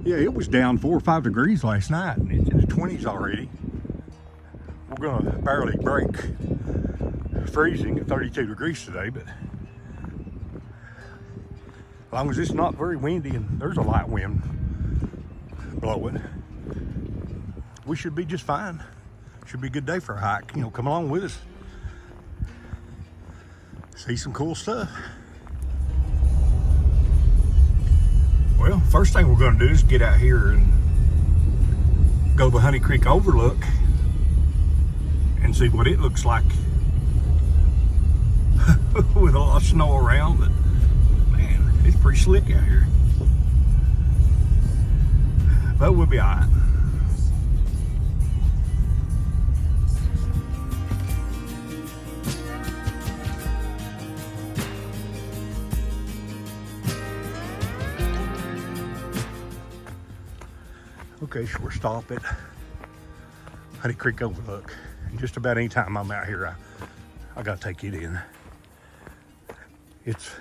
Yeah, it was down 4 or 5 degrees last night, and it's in the 20s already. We're gonna barely break freezing at 32 degrees today, but as long as it's not very windy and there's a light wind blowing, we should be just fine. Should be a good day for a hike. You know, come along with us. See some cool stuff. Well, first thing we're gonna do is get out here and go to Honey Creek Overlook and see what it looks like with a lot of snow around. But man, it's pretty slick out here. But we'll be all right. Okay, so we're stopped at Honey Creek Overlook. And just about any time I'm out here, I gotta take it in. It's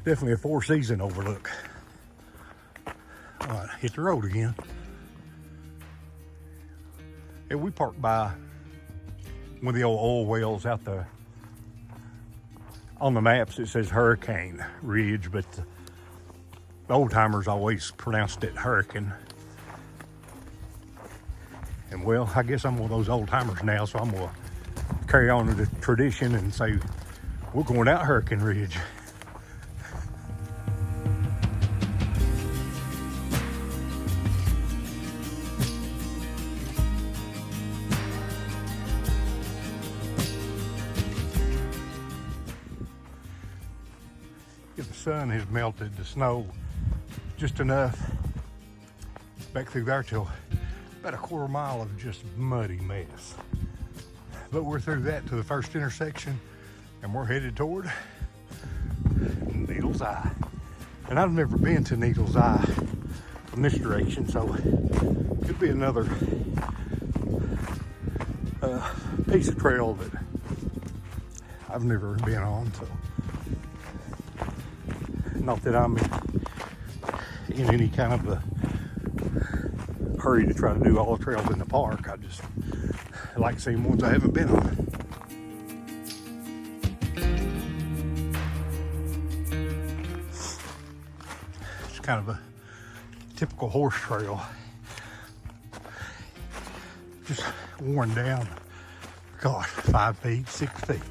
definitely a 4-season overlook. All right, hit the road again. Yeah, we parked by one of the old oil wells out there. On the maps it says Hurricane Ridge, but the old timers always pronounced it Hurricane. And well, I guess I'm one of those old timers now, so I'm gonna carry on to the tradition and say we're going out Hurricane Ridge. The sun has melted the snow just enough back through there till about a quarter mile of just muddy mess. But we're through that to the first intersection and we're headed toward Needles Eye. And I've never been to Needles Eye from this direction, so it could be another piece of trail that I've never been on. So not that I'm in any kind of a hurry to try to do all the trails in the park. I just like seeing ones I haven't been on. It's kind of a typical horse trail. Just worn down, gosh, 5 feet, 6 feet.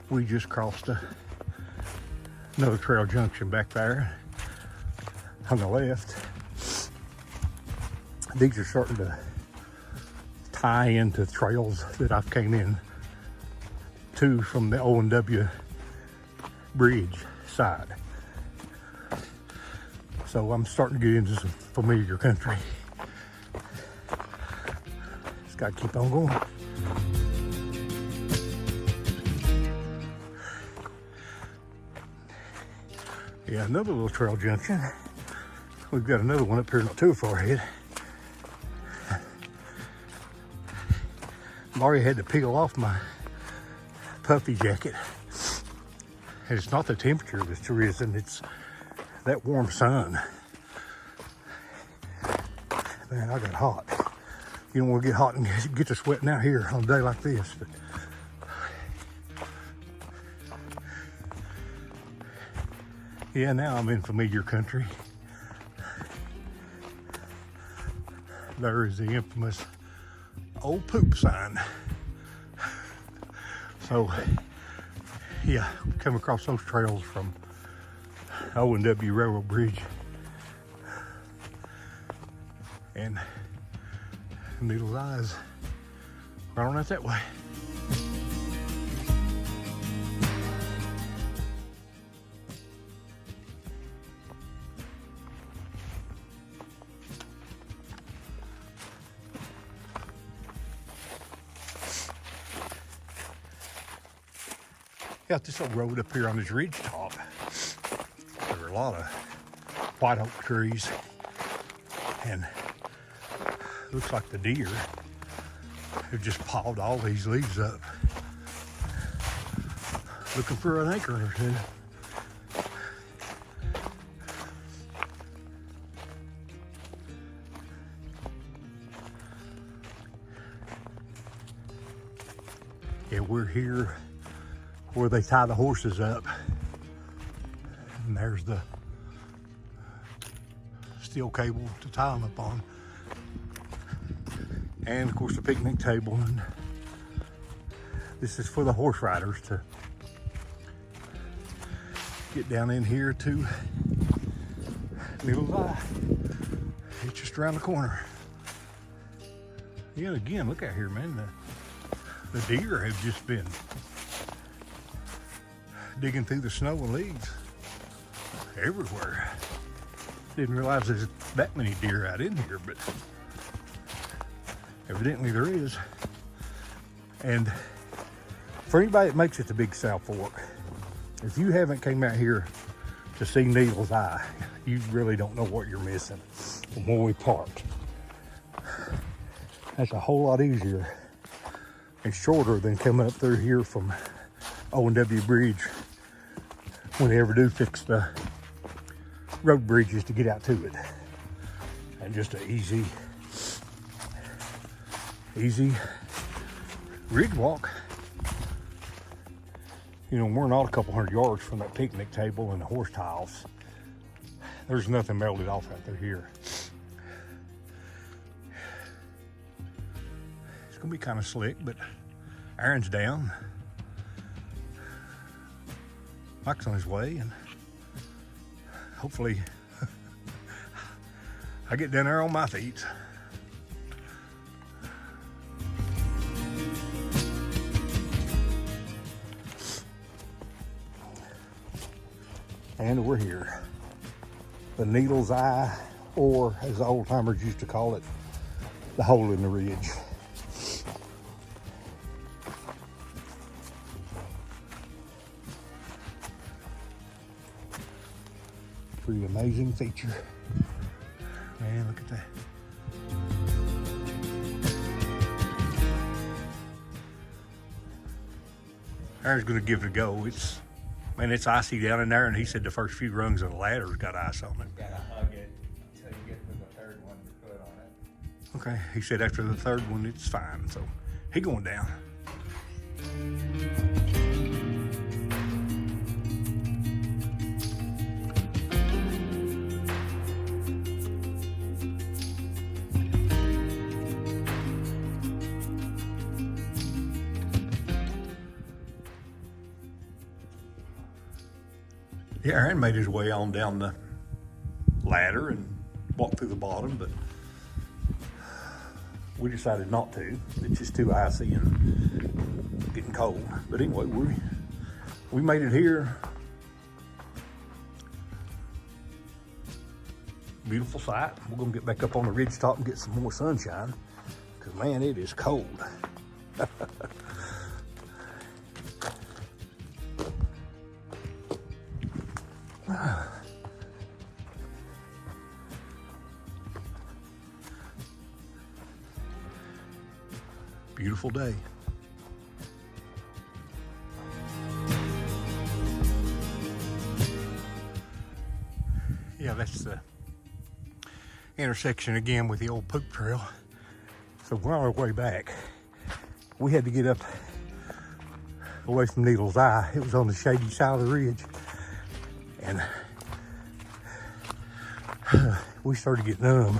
We just crossed another trail junction back there on the left. These are starting to tie into trails that I've came in to from the O&W bridge side. So I'm starting to get into some familiar country. Just gotta keep on going. Yeah, another little trail junction. We've got another one up here not too far ahead. I've already had to peel off my puffy jacket. And it's not the temperature that's the reason, it's that warm sun. Man, I got hot. You don't want to get hot and get to sweating out here on a day like this. But yeah, now I'm in familiar country. There is the infamous old poop sign. So, yeah, come across those trails from O&W Railroad Bridge and Needles Eyes right on out that way. Got this little road up here on this ridge top. There are a lot of white oak trees, and looks like the deer have just pawed all these leaves up. looking for an acre or two. Yeah, we're here where they tie the horses up. And there's the steel cable to tie them up on. And of course the picnic table. And this is for the horse riders to get down in here to Needle's Eye. It's just around the corner. Yeah, again, look out here, man. The deer have just been digging through the snow and leaves everywhere. Didn't realize there's that many deer out in here, but evidently there is. And for anybody that makes it to Big South Fork, if you haven't came out here to see Needle's Eye, you really don't know what you're missing from where we parked. That's a whole lot easier and shorter than coming up through here from O&W Bridge when they ever do fix the road bridges to get out to it. And just an easy ridge walk. You know, we're not a couple hundred yards from that picnic table and the horse tiles. There's nothing melted off out there here. It's gonna be kind of slick, but Aaron's down. Mike's on his way, and hopefully I get down there on my feet. And we're here. The Needle's Eye, or as the old timers used to call it, the hole in the ridge. Pretty amazing feature. Man, look at that. Aaron's gonna give it a go. It's icy down in there, and he said the first few rungs of the ladder's got ice on it. Gotta hug it until you get to the third one to put on it. Okay, he said after the third one, it's fine. So he going down. Yeah, Aaron made his way on down the ladder and walked through the bottom, but we decided not to. It's just too icy and getting cold. But anyway, we made it here. Beautiful sight. We're gonna get back up on the ridge top and get some more sunshine, because man, it is cold. Beautiful day. Yeah, that's the intersection again with the old poop trail. So we're on our way back. We had to get up away from Needle's Eye. It was on the shady side of the ridge. And we started getting numb.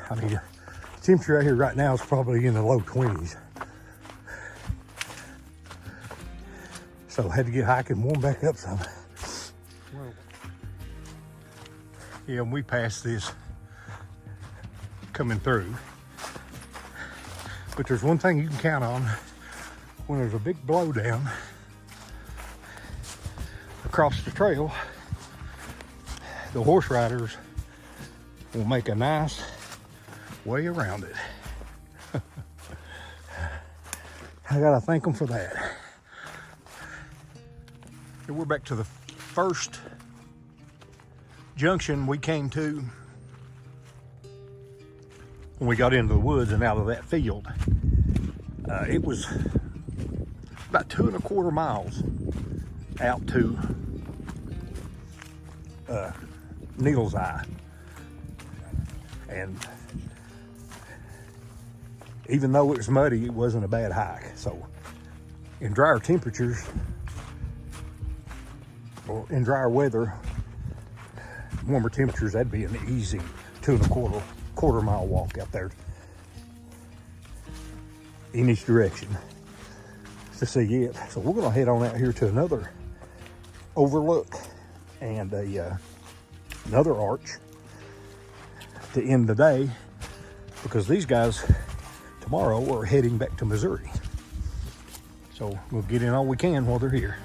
I mean, the temperature out here right now is probably in the low 20s. So I had to get hiking, warm back up some. Well, yeah, we passed this coming through. But there's one thing you can count on when there's a big blowdown across the trail. The horse riders will make a nice way around it. I gotta thank them for that. We're back to the first junction we came to when we got into the woods and out of that field. It was about 2.25 miles out to Needle's Eye. And even though it was muddy, it wasn't a bad hike. So in drier temperatures, or in drier weather, warmer temperatures, that'd be an easy 2.25 mile walk out there in each direction to see it. So we're gonna head on out here to another overlook and another arch to end the day, because these guys tomorrow are heading back to Missouri. So we'll get in all we can while they're here.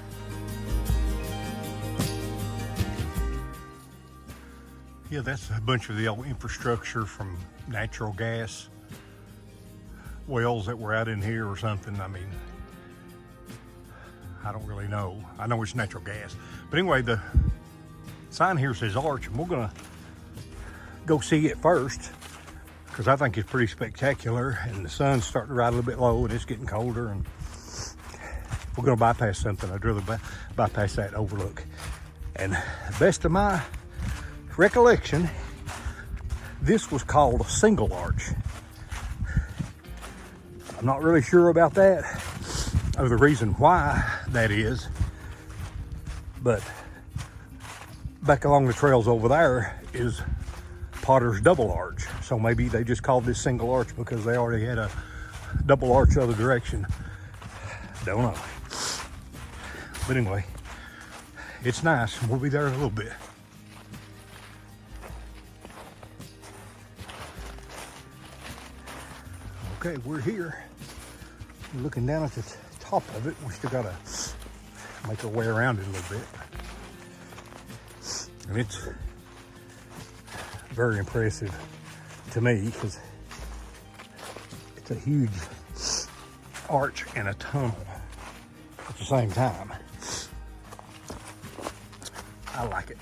Yeah, that's a bunch of the old infrastructure from natural gas wells that were out in here or something. I mean, I don't really know. I know it's natural gas. But anyway, the sign here says arch, and we're gonna go see it first because I think it's pretty spectacular, and the sun's starting to ride a little bit low and it's getting colder, and we're gonna bypass something. I'd rather bypass that overlook. And the best of my recollection, this was called a single arch. I'm not really sure about that, or the reason why that is, but back along the trails over there is Potter's double arch. So maybe they just called this single arch because they already had a double arch the other direction. Don't know. But anyway, it's nice. We'll be there in a little bit. Okay, we're here. We're looking down at the top of it. We still gotta make our way around it a little bit. And it's very impressive to me because it's a huge arch and a tunnel at the same time. I like it.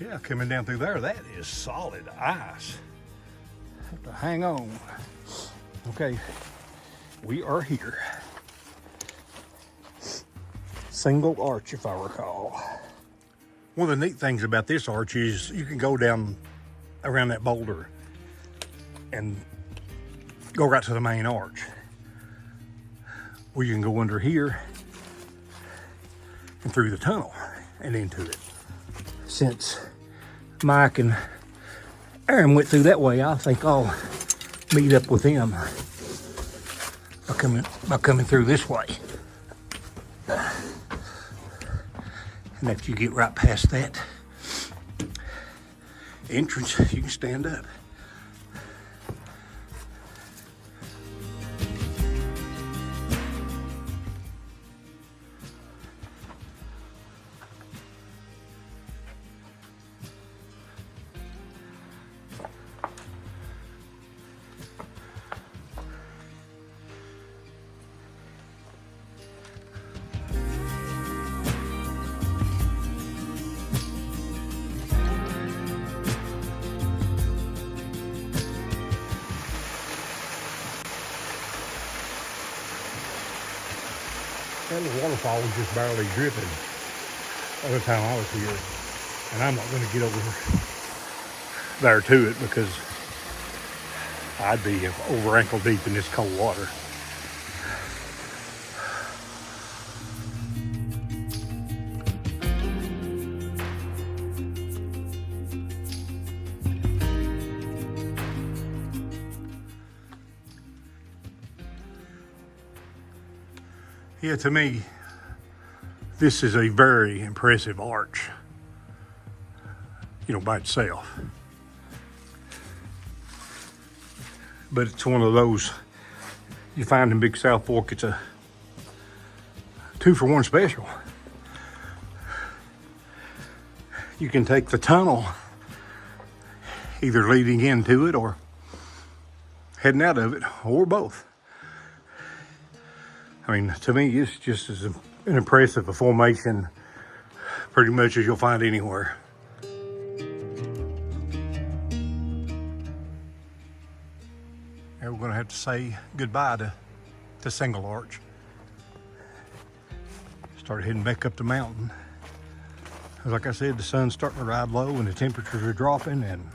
Yeah, coming down through there, that is solid ice. Have to hang on. Okay, we are here. Single arch, if I recall. One of the neat things about this arch is you can go down around that boulder and go right to the main arch. Or you can go under here and through the tunnel and into it. Since Mike and Aaron went through that way, I think I'll meet up with them by coming through this way. And after you get right past that entrance, you can stand up. That waterfall was just barely dripping by the time I was here. And I'm not going to get over there to it because I'd be over ankle deep in this cold water. Yeah, to me, this is a very impressive arch, you know, by itself. But it's one of those you find in Big South Fork. It's a 2-for-1 special. You can take the tunnel either leading into it or heading out of it, or both. I mean, to me, it's just as an impressive a formation pretty much as you'll find anywhere. And we're gonna have to say goodbye to Single Arch. Started heading back up the mountain. Like I said, the sun's starting to ride low and the temperatures are dropping, and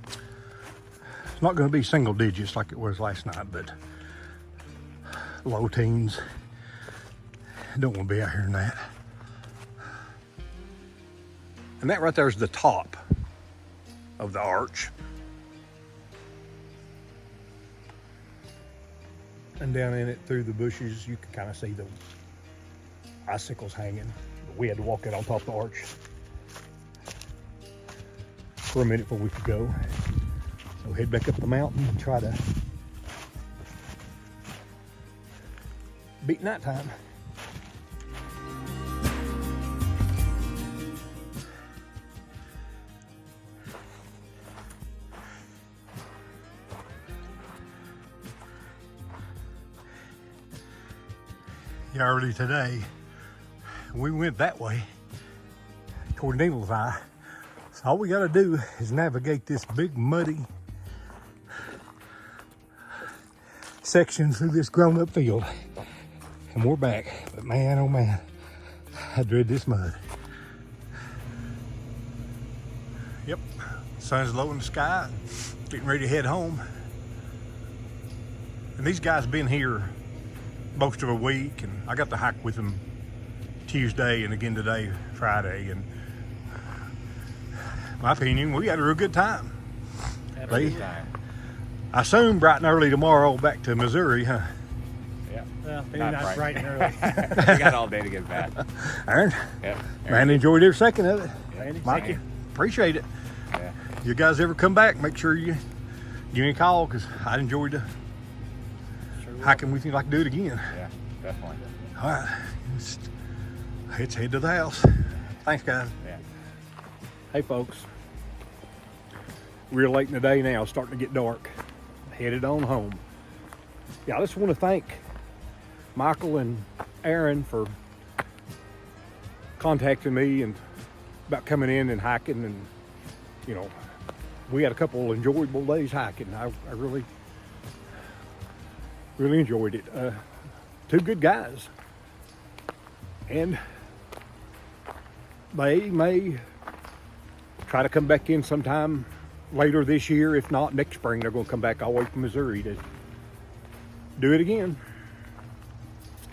it's not gonna be single digits like it was last night, but low teens. Don't wanna be out here in that. And that right there is the top of the arch. And down in it through the bushes, you can kind of see the icicles hanging. But we had to walk out on top of the arch for a minute before we could go. So head back up the mountain and try to beat nighttime. Yeah, early today, we went that way toward Needle's Eye. So all we gotta do is navigate this big muddy section through this grown up field. And we're back. But man, oh man, I dread this mud. Yep, sun's low in the sky, getting ready to head home. And these guys been here most of a week, and I got to hike with them Tuesday and again today, Friday, and in my opinion, we had a real good time. I assume bright and early tomorrow back to Missouri, huh? Yeah. Well, maybe not bright and early. We got all day to get back. Aaron? Yep. Man, enjoyed every second of it. Randy, Mikey, appreciate it. Yeah. You guys ever come back, make sure you give me a call, because I enjoyed hiking with you. Like to do it again. Yeah, definitely. All right, let's head to the house. Thanks, guys. Yeah. Hey, folks. Real late in the day now, it's starting to get dark. Headed on home. Yeah, I just want to thank Michael and Aaron for contacting me and about coming in and hiking, and you know, we had a couple enjoyable days hiking. I really enjoyed it. Two good guys, and they may try to come back in sometime later this year. If not, next spring they're going to come back all the way from Missouri to do it again.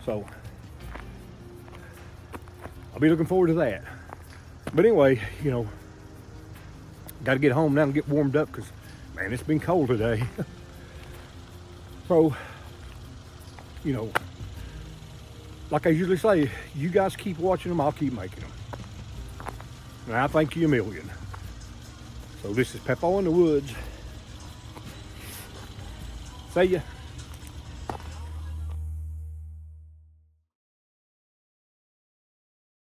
So I'll be looking forward to that. But anyway, you know, got to get home now and get warmed up, because man, it's been cold today. So, you know, like I usually say, you guys keep watching them, I'll keep making them. And I thank you a million. So this is Peppo in the Woods. See ya.